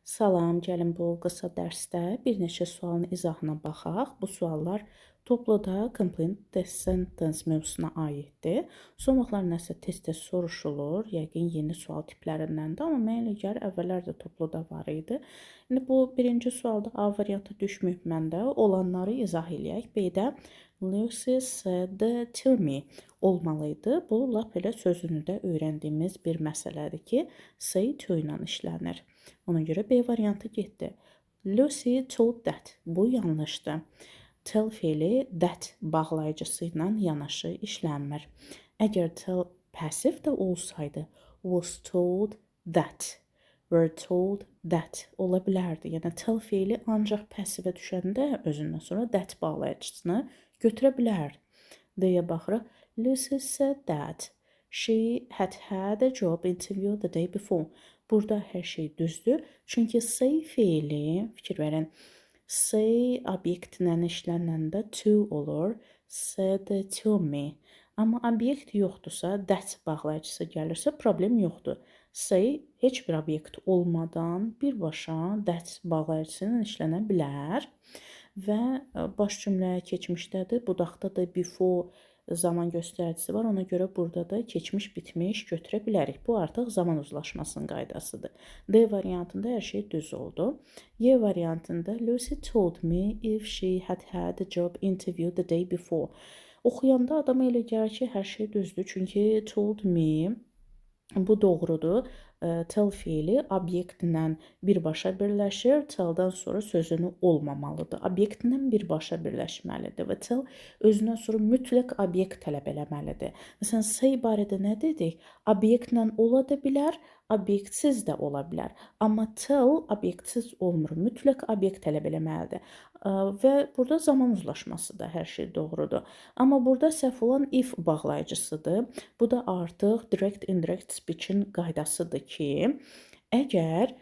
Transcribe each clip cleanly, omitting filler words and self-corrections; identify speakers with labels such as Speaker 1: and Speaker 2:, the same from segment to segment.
Speaker 1: Salam, gəlin bu qısa dərsdə bir neçə sualın izahına baxaq. Bu suallar topluda complete sentence mövzusuna aiddir. Son vaxtlar nəsə tez-tez soruşulur, yəqin yeni sual tiplərindəndir, amma mənə elə gəlir əvvəllər də topluda var idi. İndi bu birinci sualda A variantı düşməyib məndə. Olanları izah eləyək. B-də Lucy said to me olmalıydı. Bu lap elə sözünü də öyrəndiyimiz bir məsələdir ki, say to ilə işlənir. Ona görə B variantı getdi. Lucy told that. Bu yanlışdır. Tell feili that bağlayıcısı ilə yanaşı işlənmir. Əgər tell passive də olsaydı, was told that, were told that ola bilərdi. Yəni tell feili ancaq passivə düşəndə özündən sonra that bağlayıcısını götürə bilər. D-yə baxırıq. Lucy said that she had a job interview the day before. Burada hər şey düzdür. Çünki say feili, fikir verin, say obyektinə işlənəndə to olur, said to me. Amma obyekt yoxdursa, that bağlayıcısı gəlirsə, problem yoxdur. Say heç bir obyekt olmadan birbaşa that bağlayıcısı ilə işlənə bilər. Və baş cümləyə keçmişdədir, budaqda da before zaman göstəricisi var. Ona görə burada da keçmiş, bitmiş götürə bilərik. Bu artıq zaman uzlaşmasının qaydasıdır. D variantında hər şey düz oldu. Y variantında Lucy told me if she had a job interview the day before. Oxuyanda adama elə gəlir ki, hər şey düzdür. Çünki told me bu doğrudur. Tell fiili obyektlə birbaşa birləşir. Tell-dan sonra sözünü olmamalıdır. Obyektlə birbaşa birləşməlidir və tell özündən sonra mütləq obyekt tələb eləməlidir. Məsələn, say barədə nə dedik? Obyektlə ola da bilər, obyektsiz də ola bilər. Amma tell obyektsiz olmur. Mütləq obyekt tələb eləməlidir. Və burada zaman uzlaşması da hər şey doğrudur. Amma burada səhv olan if bağlayıcısıdır. Bu da artıq direct indirect speech-in qaydasıdır ki, əgər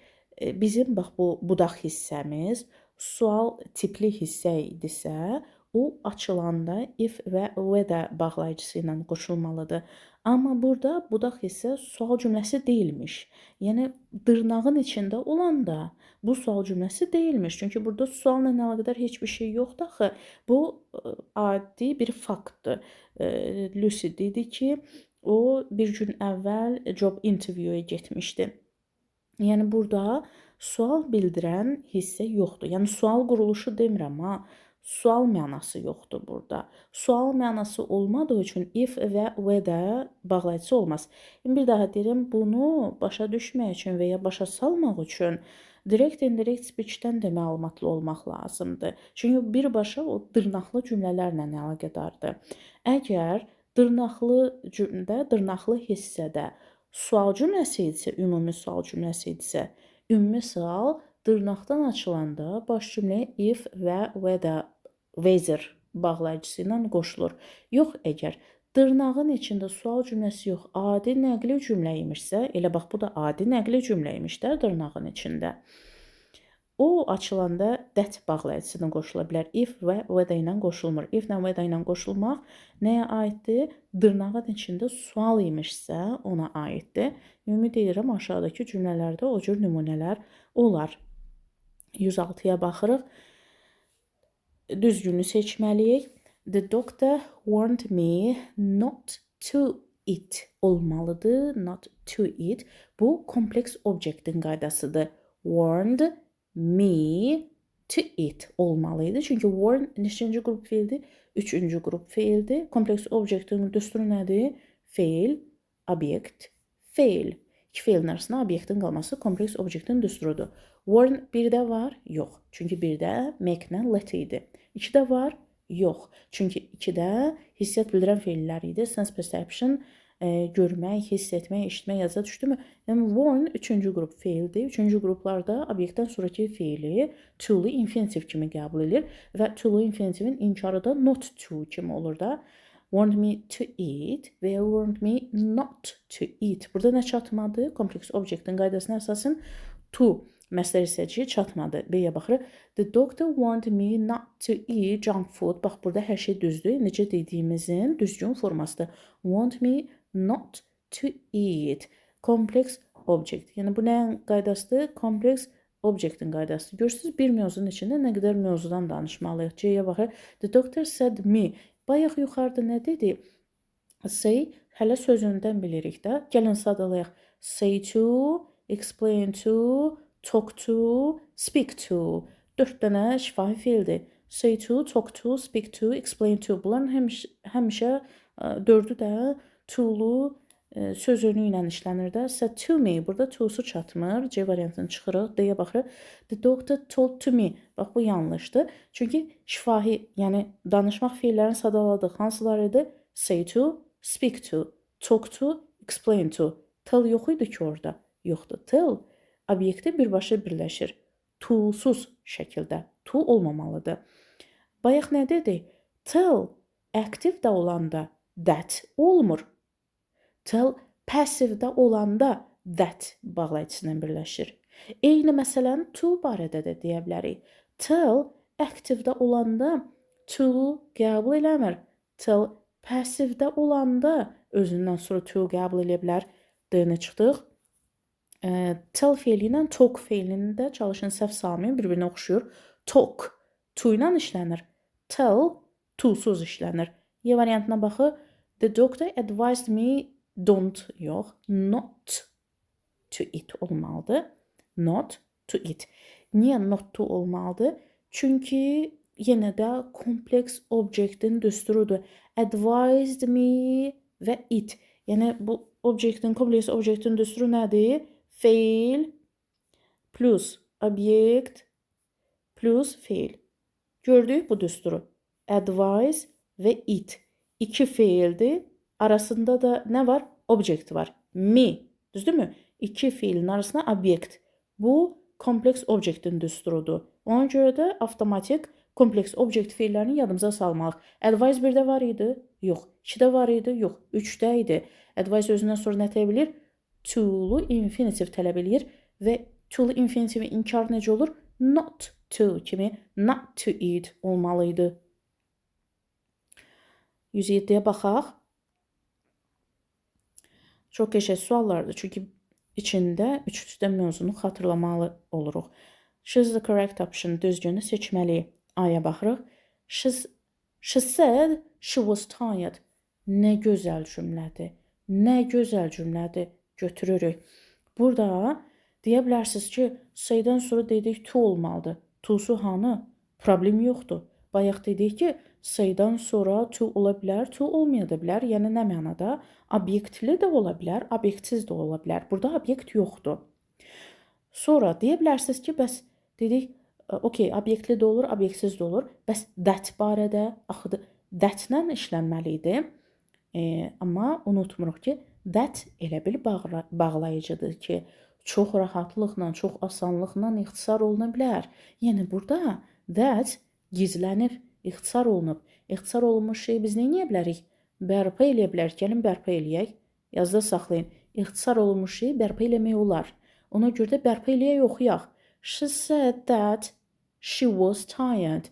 Speaker 1: bizim bax bu budaq hissəmiz sual tipli hissə idisə, o açılanda if və whether bağlayıcısı ilə qoşulmalıdır. Amma burada budaq hissə sual cümləsi deyilmiş. Yəni dırnağın içində olanda bu sual cümləsi deyilmiş. Çünki burada sualla əlaqədar heç bir şey yoxdur axı. Bu adi bir faktdır. Lucy dedi ki, o bir gün əvvəl job interview-ya getmişdi. Yəni burada sual bildirən hissə yoxdur. Yəni sual quruluşu demirəm ha. Sual mənası yoxdur burada. Sual mənası olmadığı üçün if və whether bağlayıcısı olmaz. Bir daha deyirəm, bunu başa düşmək üçün və ya başa salmaq üçün direct indirect speech-dən də məlumatlı olmaq lazımdır. Çünki birbaşa o dırnaqlı cümlələrlə əlaqədardır. Əgər dırnaqlı hissədə sual cümləsi idisə, ümumi sual cümləsi idisə, ümumi sual dırnaqdan açılanda baş cümləyə if və whether bağlayıcısı ilə qoşulur. Yox, əgər dırnağın içində sual cümləsi yox, adi nəqli cümlə imişsə, elə bax bu da adi nəqli cümlə imiş də dırnağın içində. O açılanda that bağlayıcısı ilə qoşula bilər. If və whether ilə qoşulmur. If və whether ilə qoşulmaq nəyə aiddir? Dırnağın içində sual imişsə ona aiddir. Ümid edirəm aşağıdakı cümlələrdə o cür nümunələr olar. 106-ya baxırıq. Düzgünü seçməliyik. The doctor warned me not to eat olmalıdır. Not to eat. Bu kompleks objektin qaydasıdır. Warned me to eat olmalıydı. Çünki warn neçinci qrup feildir? Üçüncü qrup feildir. Kompleks objektin düsturu nədir? Feil, obyekt, feil. İki feilin arasında obyektin qalması kompleks objektin düsturudur. Warn birdə var? Yox. Çünki birdə make-lə let idi. İkidə var? Yox. Çünki ikidə hissiyyat bildirən feillər idi. Sense perception, görmək, hiss etmək, eşitmək yazıda düşdümü? Yəni warn üçüncü qrup feildir. Üçüncü qruplarda obyektdən sonraki feili to-lu infinitiv kimi qəbul edilir və to-lu infinitivin inkarı da not to kimi olur da. Warned me to eat və warned me not to eat. Burada nə çatmadı? Kompleks objektin qaydasına əsasən to məsdər hissəciyi çatmadı. B-yə baxırıq. The doctor warned me not to eat junk food. Bax, burada hər şey düzdür. Necə dediyimizin düzgün formasıdır. Want me not to eat. Kompleks object. Yəni bu nəyin qaydasıdır? Kompleks objectin qaydası. Görürsünüz, bir mövzunun içində nə qədər mövzudan danışmalıyıq. C-yə baxır. The doctor said me. Bayaq yuxarıda nə dedi? Say hələ sözündən bilirik də. Gəlin sadalayaq. Say to, explain to, talk to, speak to. 4 dənə şifahi feildir. Say to, talk to, speak to, explain to. Bunların həmişə 4-ü də to-lu sözünü ilə işlənir də. Said to me. Burada to-su çatmır. C variantını çıxırıq. D-yə baxırıq. The doctor told to me. Bax, bu yanlışdır. Çünki şifahi, yəni danışmaq feillərini sadaladıq. Hansılar idi? Say to, speak to, talk to, explain to. Tell yox idi ki orada. Yoxdur. Tell obyekti birbaşa birləşir. To-suz şəkildə. To olmamalıdır. Bayaq nə dedi? Tell aktivdə olanda that olmur. Tell passivdə olanda that bağlayıcısından birləşir. Eyni məsələni to barədə də deyə bilərik. Tell aktivdə olanda to qəbul eləmir. Tell passivdə olanda özündən sonra to qəbul edə bilər. D-nə çıxdıq. Tell feili ilə talk feilini də çalışın səhv salmayın, bir-birinə oxşuyur. Talk to ilə işlənir. Tell to-suz işlənir. Y variantına baxı. The doctor advised me don't yox, not to eat olmalıdır. Not to eat. Niyə not to olmalıdır? Çünki yenə də kompleks objektin düsturudur. Advised me və it. Yəni bu objektin, kompleks objektin düsturu nədir? Feil plus obyekt plus feil. Gördük bu düsturu. Advise və it. 2 feildir. Arasında da nə var? Objekt var. Me. Düzdürmü? 2 feilin arasında obyekt. Bu kompleks objektin düsturudur. Ona görə də avtomatik kompleks objekt feillərini yadımıza salmalıyıq. Advise 1-də var idi? Yox. 2-də var idi? Yox. 3-də idi. Advise özündən sonra nə tələb edir? To-lu infinitiv tələb edir və to-lu infinitivi inkar necə olur? Not to kimi not to eat olmalıydı. 107-yə baxaq. Çox qəşəng suallardır. Çünki içində 3-3-də mövzunu xatırlamalı oluruq. She's the correct option. Düzgünü seçməliyik. A-ya baxırıq. She said she was tired. Nə gözəl cümlədir. Nə gözəl cümlədir. Götürürük. Burada deyə bilərsiniz ki, saydan sonra dedik to olmalıdır. To-su hanı? Problem yoxdur. Bayaq dedik ki, saydan sonra to ola bilər, to olmaya da bilər. Yəni nə mənada? Obyektli də ola bilər, obyektsiz də ola bilər. Burada obyekt yoxdur. Sonra deyə bilərsiniz ki, bəs dedik, okey, obyektli də olur, obyektsiz də olur. Bəs that barədə, axı that-lə işlənməli idi. Amma unutmuruq ki, that elə bil bağlayıcıdır ki, çox rahatlıqla, çox asanlıqla ixtisar oluna bilər. Yəni burada that gizlənib, ixtisar olunub. İxtisar olunmuş şeyi biz nə edə bilərik? Bərpa eləyə bilərik. Gəlin bərpa eləyək. Yazda saxlayın. İxtisar olunmuş şeyi bərpa eləmək olar. Ona görə də bərpa eləyək, oxuyaq. She said that she was tired.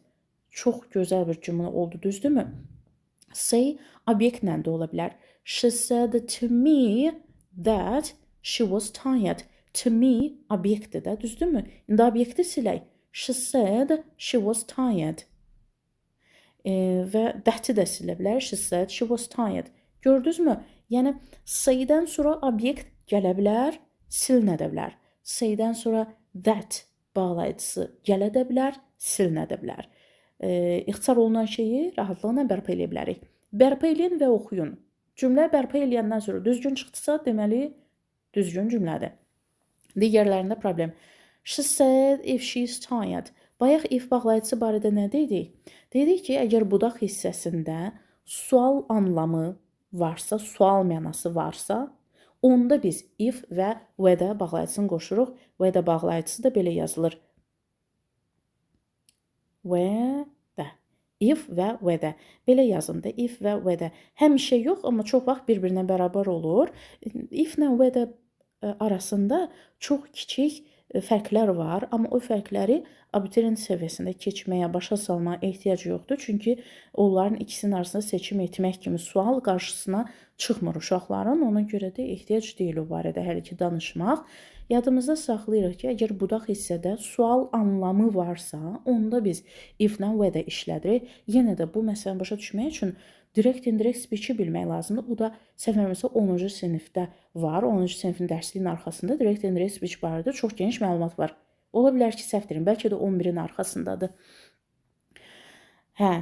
Speaker 1: Çox gözəl bir cümlə oldu, düzdürmü? Say obyektlə də ola bilər. She said to me that she was tired. To me obyektdir də, düzdürmü? İndi obyekti silək. She said she was tired. Və that-i də silə bilər. She said she was tired. Gördünüzmü? Yəni saydan sonra obyekt gələ bilər, silinə də bilər. Saydan sonra that bağlayıcısı gələ də bilər, silinə də bilər. İxtisar olunan şeyi rahatlıqla bərpa eləyə bilərik. Bərpa eləyin və oxuyun. Cümlə bərpa eləyəndən sonra düzgün çıxdısa, deməli düzgün cümlədir. Digərlərində problem. She said if she's tired. Bayaq if bağlayıcısı barədə nə dedik? Dedik ki, əgər budaq hissəsində sual anlamı varsa, sual mənası varsa, onda biz if və və-də bağlayıcısını qoşuruq. Və-də bağlayıcısı da belə yazılır. Və-də. If və və-də. Belə yazın da, if və və-də. Həmişə yox, amma çox vaxt bir-birinə bərabər olur. If-lə və-də arasında çox kiçik fərqlər var, amma o fərqləri abituriyent səviyyəsində keçməyə, başa salmaya ehtiyac yoxdur. Çünki onların ikisinin arasında seçim etmək kimi sual qarşısına çıxmır uşaqların. Ona görə də ehtiyac deyil o barədə hər iki danışmaq. Yadımızda saxlayırıq ki, əgər budaq hissədə sual anlamı varsa, onda biz if-lə və-də işlədirik. Yenə də bu məsələni başa düşmək üçün direct indirect speech-i bilmək lazımdır. Bu da səhv eləmirəmsə 10-cu sinifdə var. 10-cu sinifin dərsliyin arxasında direct indirect speech barədə çox geniş məlumat var. Ola bilər ki, səhv deyirəm. Bəlkə də 11-in arxasındadır. Hə,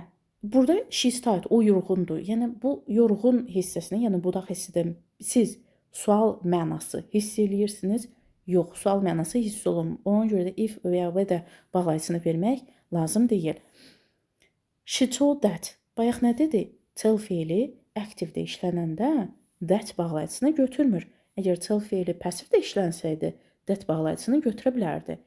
Speaker 1: burada she's tired, o yorğundur. Yəni bu yorğun hissəsini, yəni budaq hissədə siz sual mənası hiss eləyirsiniz? Yox, sual mənası hiss olunmur. Ona görə də if və ya və-də bağlayıcısını vermək lazım deyil. She told that. Bayaq nə dedi? Tell feili aktivdə işlənəndə that bağlayıcısını götürmür. Əgər tell feili passivdə işlənsəydi, that bağlayıcısını götürə bilərdi.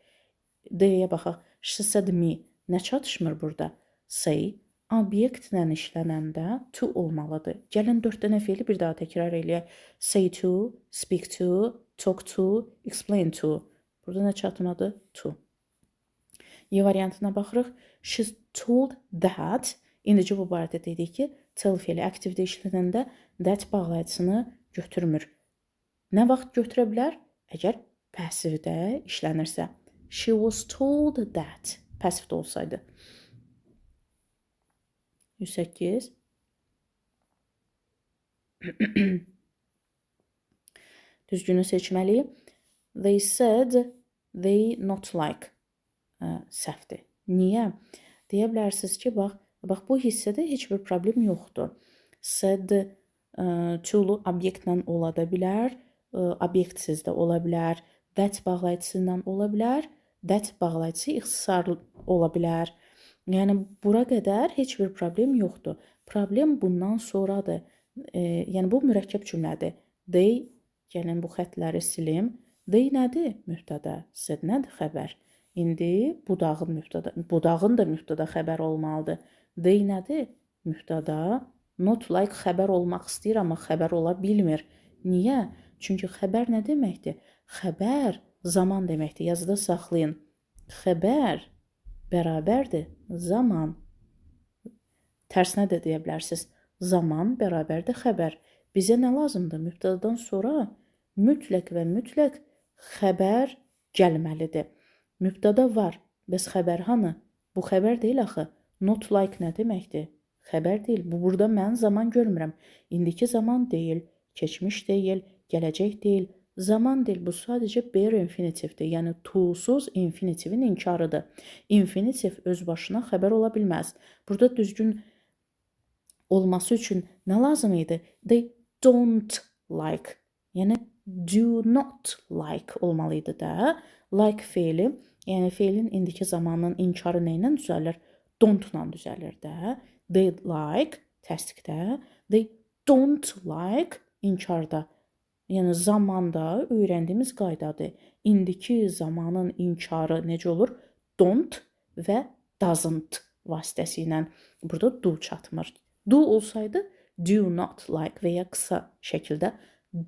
Speaker 1: D-yə baxaq. She said me. Nə çatışmır burada? Say obyektlə işlənəndə to olmalıdır. Gəlin 4 dənə feili bir daha təkrar eləyək. Say to, speak to, talk to, explain to. Burada nə çatmadı? To. Y variantına baxırıq. She told that. İndicə bu barədə dedik ki, tell feili aktivdə işlənəndə that bağlayıcısını götürmür. Nə vaxt götürə bilər? Əgər passivdə işlənirsə. She was told that. Passivdə olsaydı. 108. Düzgünü seçməliyik. They said they not like. Səhvdir. Niyə? Deyə bilərsiniz ki, bax bu hissədə heç bir problem yoxdur. Said to-lu obyektlə ola da bilər, obyektsiz də ola bilər, that bağlayıcısı ilə ola bilər, that bağlayıcısı ixtisarlı ola bilər. Yəni bura qədər heç bir problem yoxdur. Problem bundan sonradır. Yəni bu mürəkkəb cümlədir. They, gəlin bu xətləri silim. They nədir? Mübtəda. Said nədir? Xəbər. İndi budağın da mübtəda xəbər olmalıdır. They nədir? Mübtəda. Not like xəbər olmaq istəyir, amma xəbər ola bilmir. Niyə? Çünki xəbər nə deməkdir? Xəbər zaman deməkdir. Yazıda saxlayın. Xəbər bərabərdir zaman. Tərsinə də deyə bilərsiniz. Zaman bərabərdir xəbər. Bizə nə lazımdır? Mübtədadan sonra mütləq və mütləq xəbər gəlməlidir. Mübtəda var. Bəs xəbər hanı? Bu xəbər deyil axı. Not like nə deməkdir? Xəbər deyil. Burada mən zaman görmürəm. İndiki zaman deyil, keçmiş deyil, gələcək deyil, zaman deyil. Bu sadəcə bare infinitivdir. Yəni to-suz infinitivin inkarıdır. Infinitiv öz başına xəbər ola bilməz. Burada düzgün olması üçün nə lazım idi? They don't like. Yəni do not like olmalıydı da. Like feili, yəni feilin indiki zamanının inkarı nə ilə düzəlir? Don't-la düzəlir də. They like təsdiqdə. They don't like inkarda. Yəni zamanda öyrəndiyimiz qaydadır. İndiki zamanın inkarı necə olur? Don't və doesn't vasitəsilə. Burada do çatmır. Do olsaydı do not like və ya qısa şəkildə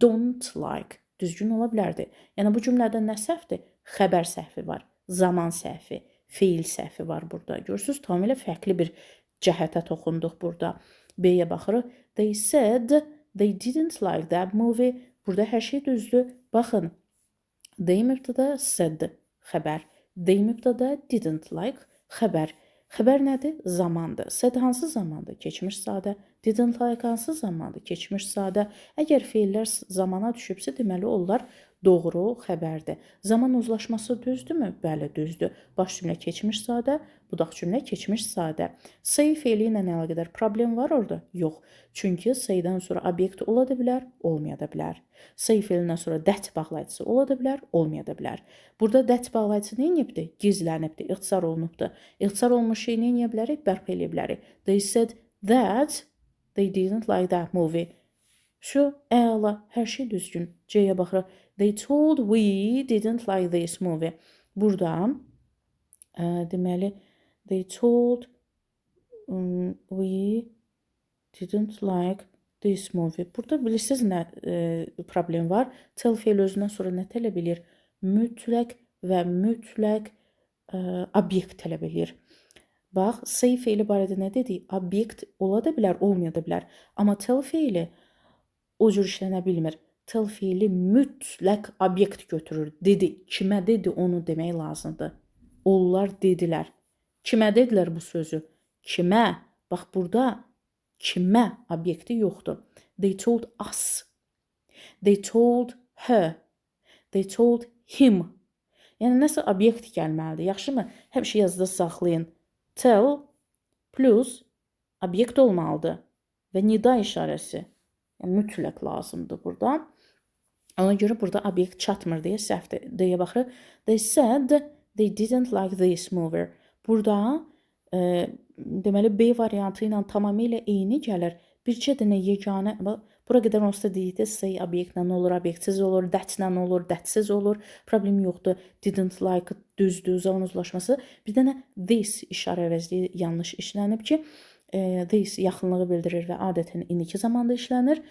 Speaker 1: don't like düzgün ola bilərdi. Yəni bu cümlədə nə səhvdir? Xəbər səhvi var, zaman səhvi, feil səhvi var burada. Görürsüz, tamamilə fərqli bir cəhətə toxunduq burada. B-yə baxırıq. They said they didn't like that movie. Burada hər şey düzdür. Baxın. They mübtəda, said xəbər. They mübtəda, didn't like xəbər. Xəbər nədir? Zamandır. Said hansı zamandır? Keçmiş sadə. Didn't like hansı zamandır? Keçmiş sadə. Əgər feillər zamana düşübsə, deməli onlar doğru xəbərdir. Zaman uzlaşması düzdürmü? Bəli, düzdür. Baş cümlə keçmiş sadə, budaq cümlə keçmiş sadə. Say feili ilə əlaqədar problem var orada? Yox. Çünki saydan sonra obyekt ola da bilər, olmaya da bilər. Say feilindən sonra that bağlayıcısı ola da bilər, olmaya da bilər. Burada that bağlayıcısı nə edibdir? Gizlənibdir, ixtisar olunubdur. İxtisar olunmuş şey nə edə bilərik? Bərpa edə bilərik. They said that they didn't like that movie. Şu, əla, hər şey düzgün. C-yə baxırıq. They told we didn't like this movie. Burada deməli they told we didn't like this movie. Burada bilirsiniz nə problem var? Tell feil özündən sonra nə tələb edir? Mütləq və mütləq obyekt tələb edir. Bax, say feili barədə nə dedik? Obyekt ola da bilər, olmaya da bilər. Amma tell feili o cür işlənə bilmir. Till fiili mütləq obyekt götürür. Dedi. Kimə dedi onu demək lazımdır. Onlar dedilər. Kimə dedilər bu sözü? Kimə? Bax burada kimə obyekti yoxdur. They told us. They told her. They told him. Yəni nəsə obyekt gəlməlidir. Yaxşımı? Həmişə yazıda saxlayın. Tell plus obyekt olmalıdır və nida işarəsi. Yəni mütləq lazımdır burada. Ona görə burada obyekt çatmır deyə səhvdir. Deyə baxırıq. They said they didn't like this movie. Burada deməli B variantı ilə tamamilə eyni gəlir. Bircə dənə yeganə, bura qədər onsuz da deyildi, say obyektlə olur, obyektsiz olur, that-lə olur, that-siz olur. Problem yoxdur. Didn't like düzdür, zaman uzlaşması. Bir dənə this işarə əvəzliyi yanlış işlənib ki, this yaxınlığı bildirir və adətən indiki zamanda işlənir.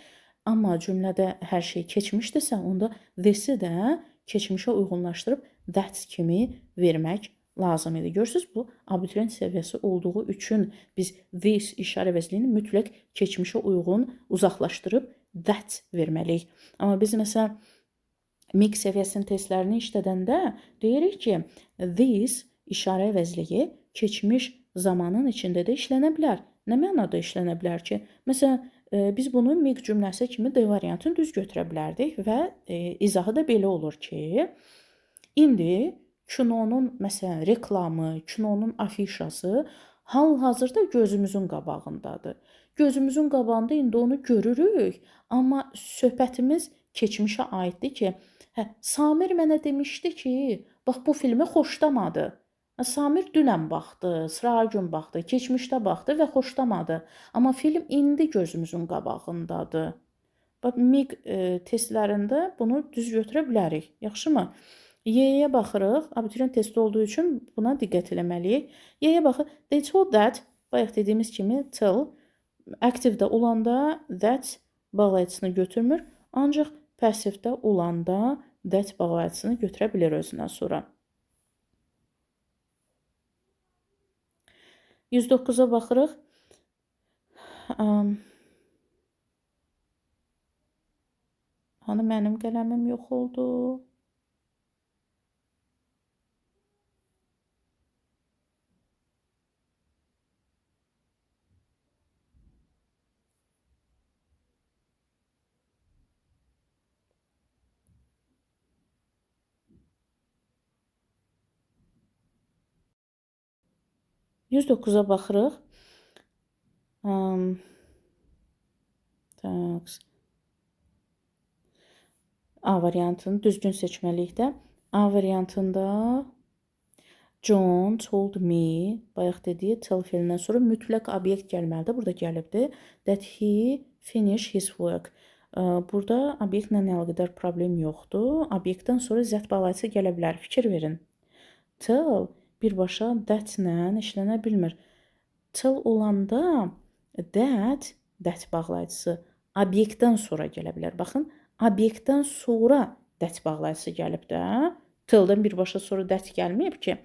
Speaker 1: Amma cümlədə hər şey keçmişdirsə, onda this-i də keçmişə uyğunlaşdırıb that kimi vermək lazım idi. Görürsünüz, bu abituriyent səviyyəsi olduğu üçün biz this işarə əvəzliyini mütləq keçmişə uyğun uzaqlaşdırıb that verməliyik. Amma biz məsələn MIG səviyyəsinin testlərini işlədəndə deyirik ki, this işarə əvəzliyi keçmiş zamanın içində də işlənə bilər. Nə mənada işlənə bilər ki? Məsələn, biz bunu MIG cümləsi kimi D variantını düz götürə bilərdik və izahı da belə olur ki, indi kinonun məsələn reklamı, kinonun afişası hal-hazırda gözümüzün qabağındadır. Gözümüzün qabağında indi onu görürük, amma söhbətimiz keçmişə aiddir ki, Samir mənə demişdi ki, bax bu filmi xoşlamadı. Samir dünən baxdı, sıra gün baxdı, keçmişdə baxdı və xoşlamadı. Amma film indi gözümüzün qabağındadır. Bax, MIG testlərində bunu düz götürə bilərik. Yaxşımı? Y-yə baxırıq. Abituriyent testi olduğu üçün buna diqqət eləməliyik. Y-yə baxırıq. They told that, bayaq dediyimiz kimi, till aktivdə olanda that bağlayıcısını götürmür. Ancaq passivdə olanda that bağlayıcısını götürə bilir özündən sonra. 109-a baxırıq. Hani mənim qələmim yox oldu. %9'a baxırıq. A variantını düzgün seçməliyik də. A variantında John told me, bayaq dediyi tell fiilindən sonra mütləq obyekt gəlməlidir. Burada gəlibdir. That he finished his work. Burada obyektlə əlaqədar problem yoxdur. Obyektdən sonra zət bağlayıcısı gələ bilər. Fikir verin. Tell birbaşa that-lə işlənə bilmir. Tell olanda that bağlayıcısı obyektdən sonra gələ bilər. Baxın, obyektdən sonra that bağlayıcısı gəlib də. Tell-dən birbaşa sonra that gəlməyib ki.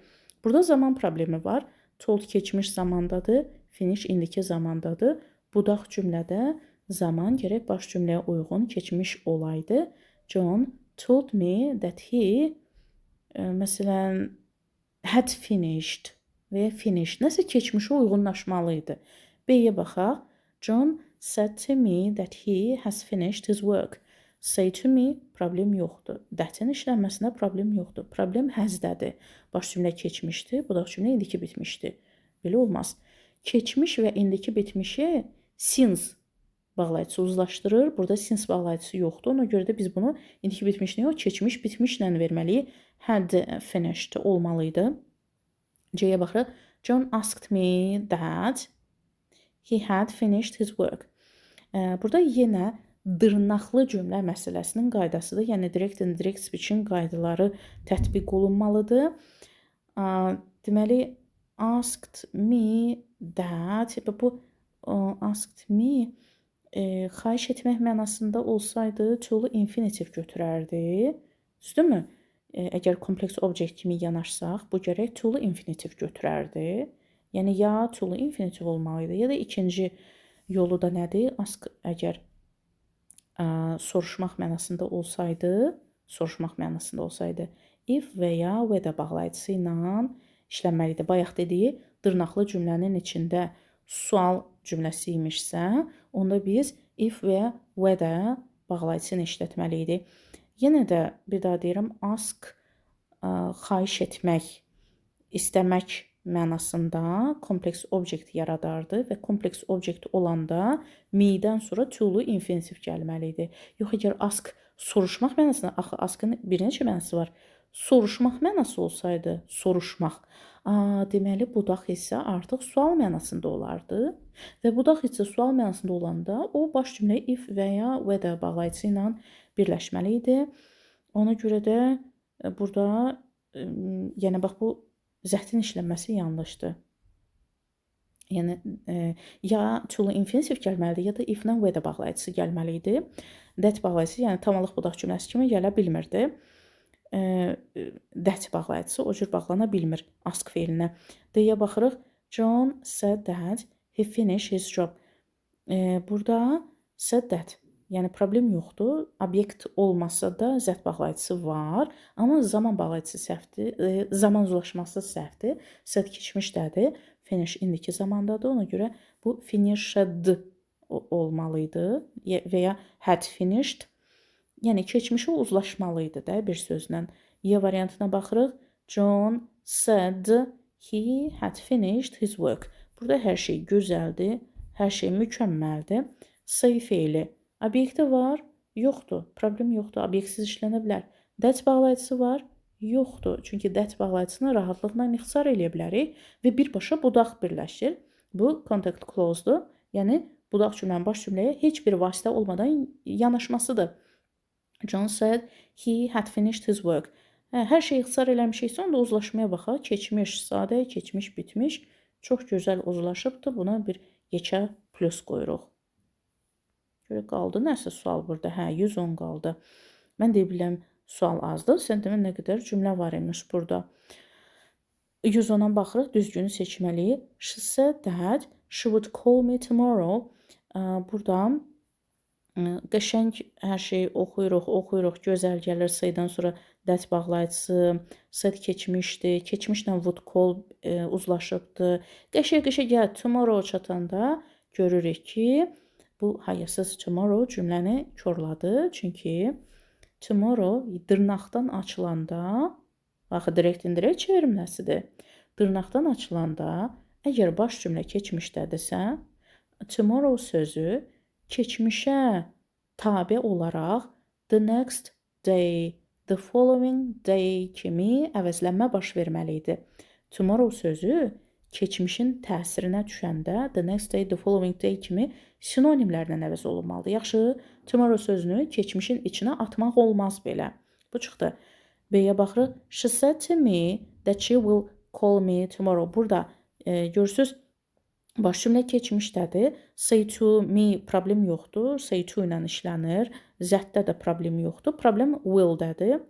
Speaker 1: Burada zaman problemi var. Told keçmiş zamandadır, finish indiki zamandadır. Budaq cümlədə zaman gərək baş cümləyə uyğun keçmiş olaydı. John told me that he məsələn had finished və finished nəsə keçmişə uyğunlaşmalıydı. B-yə baxaq. John said to me that he has finished his work. Say to me problem yoxdur. That-in işlənməsində problem yoxdur. Problem has-dədir. Baş cümlə keçmişdi, budaq cümlə indiki bitmişdi. Belə olmaz. Keçmiş və indiki bitmişi since bağlayıcısı uzlaşdırır. Burada since bağlayıcısı yoxdur. Ona görə də biz bunu indiki bitmişlə yox, keçmiş bitmişlə verməliyik. Had finished olmalıydı. C-yə baxırıq. John asked me that he had finished his work. Burada yenə dırnaqlı cümlə məsələsinin qaydasıdır. Yəni direct and indirect speech-in qaydaları tətbiq olunmalıdır. Deməli asked me that, bu asked me xahiş etmək mənasında olsaydı to-lu infinitiv götürərdi. Düzdürmü? Əgər kompleks object kimi yanaşsaq, bu gərək to-lu infinitiv götürərdi. Yəni ya to-lu infinitiv olmalıydı, ya da ikinci yolu da nədir? Ask əgər soruşmaq mənasında olsaydı, if və ya whether bağlayıcısı ilə işlənməli idi. Bayaq dediyi dırnaqlı cümlənin içində sual cümləsi imişsə, onda biz if və ya whether bağlayıcısını işlətməli idi. Yenə də bir daha deyirəm, ask xahiş etmək, istəmək mənasında kompleks obyekt yaradardı və kompleks obyekt olanda me-dən sonra to-lu infinitiv gəlməli idi. Yox, əgər ask soruşmaq mənasında, axı askın bir neçə mənası var. Soruşmaq mənası olsaydı, soruşmaq, deməli budaq isə artıq sual mənasında olardı və budaq isə sual mənasında olanda o baş cümlə if və ya whether bağlayıcısı ilə birləşməli idi. Ona görə də burada yəni bax bu zəhdin işlənməsi yanlışdır. Yəni ya to-lu infinitiv gəlməlidir, ya da if-lə whether bağlayıcısı gəlməli idi. That bağlayıcısı yəni tamlıq budaq cümləsi kimi gələ bilmirdi. That bağlayıcısı o cür bağlana bilmir ask feilinə. Deyə baxırıq. John said that he finished his job. Burada said that, yəni problem yoxdur. Obyekt olmasa da zət bağlayıcısı var, amma zaman bağlayıcısı səhvdir, zaman uzlaşması səhvdir. Said keçmişdədir, finish indiki zamandadır. Ona görə bu finished olmalıydı və ya had finished. Yəni keçmişi uzlaşmalıydı da bir sözlə. Y variantına baxırıq. John said he had finished his work. Burada hər şey gözəldir, hər şey mükəmməldir. Say feili. Obyekti var, yoxdur. Problem yoxdur. Obyektsiz işlənə bilər. That bağlayıcısı var, yoxdur. Çünki that bağlayıcısını rahatlıqla ixtisar eləyə bilərik və birbaşa budaq birləşir. Bu contact clause-dur. Yəni budaq cümlənin baş cümləyə heç bir vasitə olmadan yanaşmasıdır. John said he had finished his work. Hər şey ixtisar eləmişiksə, onda uzlaşmaya baxaq. Keçmiş, sadə, keçmiş, bitmiş. Çox gözəl uzlaşıbdır. Buna bir yekə plus qoyuruq. Görə qaldı nəsə sual burada. 110 qaldı. Mən deyə biləm sual azdır. Sən demə nə qədər cümlə var imiş burada. 110-a baxırıq. Düzgünü seçməliyik. She said that she would call me tomorrow. Burada qəşəng hər şeyi oxuyuruq, gözəl gəlir. Saydan sonra that bağlayıcısı, said keçmişdir, keçmişlə would call uzlaşıbdır. Qəşəng gəl tomorrow çatanda görürük ki, bu hayasız tomorrow cümləni korladı. Çünki tomorrow dırnaqdan açılanda, baxı direkt indirect çevirməsidir. Dırnaqdan açılanda, əgər baş cümlə keçmişdədirsə, tomorrow sözü keçmişə tabe olaraq the next day, the following day kimi əvəzlənmə baş verməli idi. Tomorrow sözü keçmişin təsirinə düşəndə the next day, the following day kimi sinonimlərlə əvəz olunmalıdır. Yaxşı, tomorrow sözünü keçmişin içinə atmaq olmaz belə. Bu çıxdı. B-yə baxırıq. She said to me that she will call me tomorrow. Burada görürsünüz, baş cümlə keçmişdədir. Say to me problem yoxdur. Say to ilə işlənir. Zətdə də problem yoxdur. Problem will-dədir.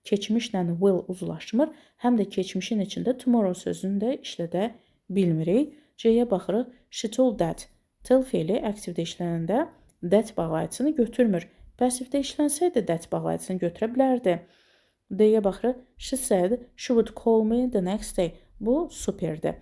Speaker 1: Keçmişlə will uzlaşmır. Həm də keçmişin içində tomorrow sözünü də işlədə bilmirik. C-yə baxırıq. She told that. Tell feili aktivdə işlənəndə that bağlayıcısını götürmür. Passivdə işlənsəydi that bağlayıcısını götürə bilərdi. D-yə baxırıq. She said she would call me the next day. Bu superdir.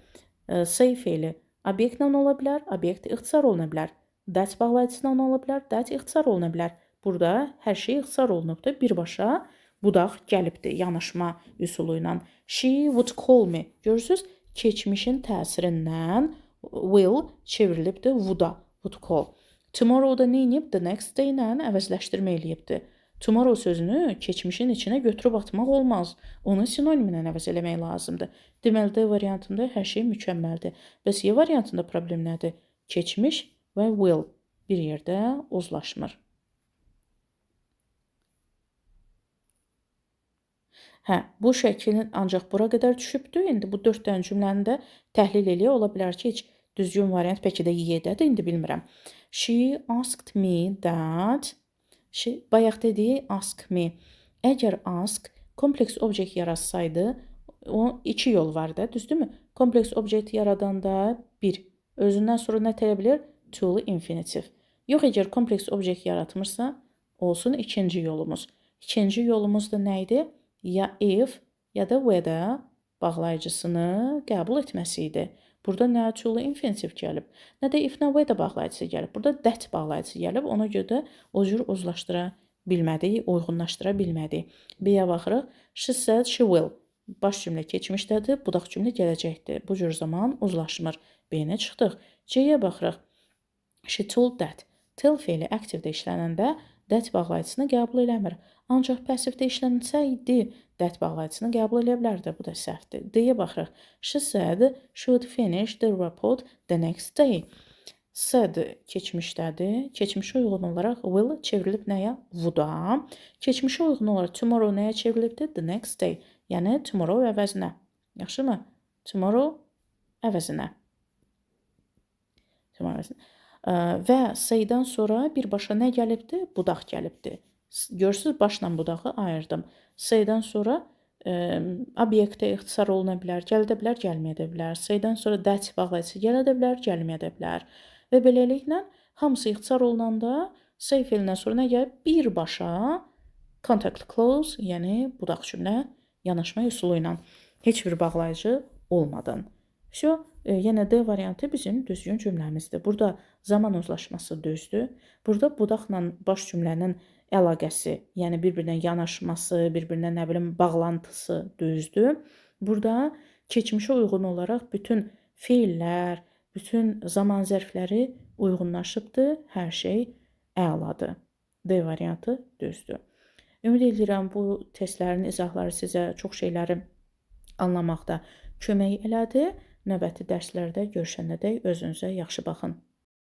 Speaker 1: Say feili obyektlə ola bilər, obyekt ixtisar oluna bilər. That bağlayıcısına ola bilər, that ixtisar oluna bilər. Burada hər şey ixtisar olunubdur. Birbaşa budaq gəlibdir yanaşma üsulu ilə. She would call me. Görürsünüz, keçmişin təsirindən will çevrilibdir would-a, would call. Tomorrow-da nə edib? The next day ilə əvəzləşdirmə eləyibdir. Tomorrow sözünü keçmişin içinə götürüb atmaq olmaz. Onu sinonimlə əvəz eləmək lazımdır. Deməli, D variantında hər şey mükəmməldir. Bəs Y variantında problem nədir? Keçmiş və will bir yerdə uzlaşmır. Bu şəklin ancaq bura qədər düşübdür. İndi bu 4 dənə cümləni də təhlil eləyə ola bilər ki, heç düzgün variant bəlkə də Y-dədir, indi bilmirəm. She asked me that. Bayaq dediyi ask me. Əgər ask kompleks obyekt yaratsaydı, o 2 yol var da, düzdürmü? Kompleks obyekt yaradanda 1. Özündən sonra nə tələb edir? To-lu infinitiv. Yox, əgər kompleks obyekt yaratmırsa, olsun ikinci yolumuz. İkinci yolumuz da nə idi? Ya if, ya da whether bağlayıcısını qəbul etməsi idi. Burada nə to infinitiv gəlib, nə də if, nə whether bağlayıcısı gəlib. Burada that bağlayıcısı gəlib. Ona görə də o cür uzlaşdıra bilmədik, uyğunlaşdıra bilmədik. B-yə baxırıq. She said she will. Baş cümlə keçmişdədir, budaq cümlə gələcəkdir. Bu cür zaman uzlaşmır. B-nə çıxdıq. C-yə baxırıq. She told that. Tell feili aktivdə işlənəndə that bağlayıcısını qəbul eləmir. Ancaq passivdə işlənsəydi that bağlayıcısını qəbul eləyə bilərdi. Bu da səhvdir. D-yə baxırıq. She said she would finish the report the next day. Said keçmişdədir. Keçmişə uyğun olaraq will çevrilib nəyə? Would-a. Keçmişə uyğun olaraq tomorrow nəyə çevrilibdir? The next day. Yəni tomorrow əvəzinə. Yaxşımı? Tomorrow əvəzinə. Tomorrow əvəzinə. Və saydan sonra birbaşa nə gəlibdir? Budaq gəlibdir. Görürsünüz, başla budağı ayırdım. Saydan sonra obyektə ixtisar oluna bilər, gələ də bilər, gəlməyə də bilər. Saydan sonra that bağlayıcısı gələ də bilər, gəlməyə də bilər. Və beləliklə hamısı ixtisar olunanda say feilindən sonra nə gəlir? Birbaşa contact clause, yəni budaq cümlə yanaşma üsulu ilə heç bir bağlayıcı olmadan. Yenə D variantı bizim düzgün cümləmizdir. Burada zaman uzlaşması düzdür. Burada budaqla baş cümlənin əlaqəsi, yəni bir-birinə yanaşması, bir-birinə nə bilim bağlantısı düzdür. Burada keçmişə uyğun olaraq bütün feillər, bütün zaman zərfləri uyğunlaşıbdır. Hər şey əladır. D variantı düzdür. Ümid edirəm bu testlərin izahları sizə çox şeyləri anlamaqda kömək elədi. Növbəti dərslərdə görüşənədək özünüzə yaxşı baxın.